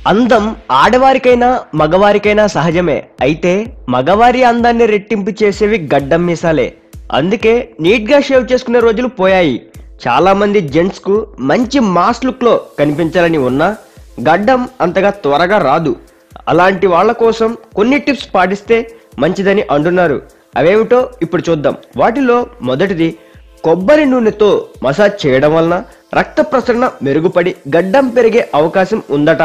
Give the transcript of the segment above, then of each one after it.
అందం ఆడవారికైనా మగవారికైనా సహజమే. అయితే మగవారి అందాన్ని రెట్టింపు చేసేవి గడ్డం మీసాలే. అందుకే నీట్ గా షేవ్ చేసుకునే రోజులు పోయాయి. చాలా మంది జెంట్స్ కు మంచి మాస్ లుక్ లో కనిపించాలని ఉన్నా గడ్డం అంతగా త్వరగా రాదు. అలాంటి వాళ్ళ కోసం కొన్ని టిప్స్ పాటిస్తే మంచిదని అంటున్నారు. అవేమిటో ఇప్పుడు చూద్దాం. వాటిలో మొదటిది, కొబ్బరి నూనెతో మసాజ్ చేయడం వలన రక్త ప్రసరణ మెరుగుపడి గడ్డం పెరిగే అవకాశం ఉందట.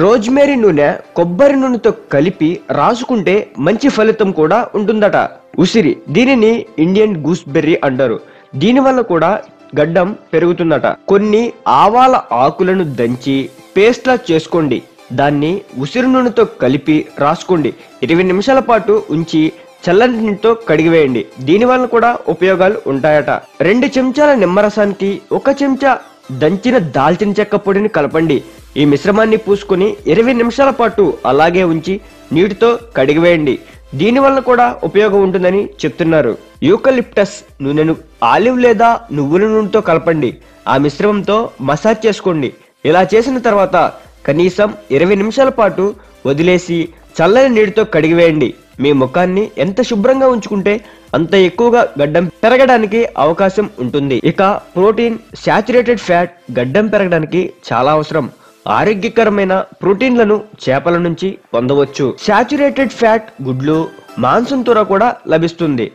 రోజ్మేరీ నూనె కొబ్బరి నూనెతో కలిపి రాసుకుంటే మంచి ఫలితం కూడా ఉంటుందట. ఉసిరి, దీనిని ఇండియన్ గూస్బెర్రీ అంటారు. దీనివల్ల కూడా గడ్డం పెరుగుతుందట. కొన్ని ఆవాల ఆకులను దంచి పేస్ట్ లా చేసుకోండి. దాన్ని ఉసిరి నూనెతో కలిపి రాసుకోండి. 20 నిమిషాల పాటు ఉంచి చల్లని నీటితో కడిగివేయండి. దీనివల్ల కూడా ఉపయోగాలు ఉంటాయట. 2 చెంచాల నిమ్మరసానికి 1 చెంచా దంచిన దాల్చిన చెక్క పొడిని కలపండి. ఈ మిశ్రమాన్ని పూసుకొని 20 నిమిషాల పాటు అలాగే ఉంచి నీటితో కడిగివేయండి. దీనివల్ల కూడా ఉపయోగం ఉంటుందని చెప్తున్నారు. యూకలిప్టస్ నూనెను ఆలివ్ లేదా నువ్వుల నూనెతో కలపండి. ఆ మిశ్రమంతో మసాజ్ చేసుకోండి. ఇలా చేసిన తర్వాత కనీసం 20 నిమిషాల పాటు వదిలేసి చల్లని నీటితో కడిగివేయండి. మీ ముఖాన్ని ఎంత శుభ్రంగా ఉంచుకుంటే అంత ఎక్కువగా గడ్డం పెరగడానికి అవకాశం ఉంటుంది. ఇక ప్రోటీన్, శాచురేటెడ్ ఫ్యాట్ గడ్డం పెరగడానికి చాలా అవసరం. ఆరోగ్యకరమైన ప్రోటీన్లను చేపల నుంచి పొందవచ్చు. శాచురేటెడ్ ఫ్యాట్ గుడ్లు, మాంసం త్వర కూడా లభిస్తుంది.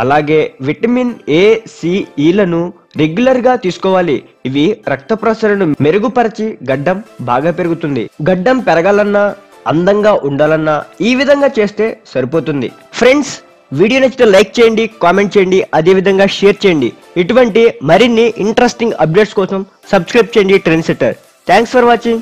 అలాగే విటమిన్ ఏ, సి, ఈలను రెగ్యులర్ గా తీసుకోవాలి. ఇవి రక్త ప్రసరణను మెరుగుపరిచి గడ్డం బాగా పెరుగుతుంది. గడ్డం పెరగాలన్నా అందంగా ఉండాలన్నా ఈ విధంగా చేస్తే సరిపోతుంది. ఫ్రెండ్స్, వీడియో నచ్చితే లైక్ చేయండి, కామెంట్ చేయండి, అదే విధంగా షేర్ చేయండి. ఇటువంటి మరిన్ని ఇంట్రెస్టింగ్ అప్డేట్స్ కోసం సబ్స్క్రైబ్ చేయండి trend setter. Thanks for watching.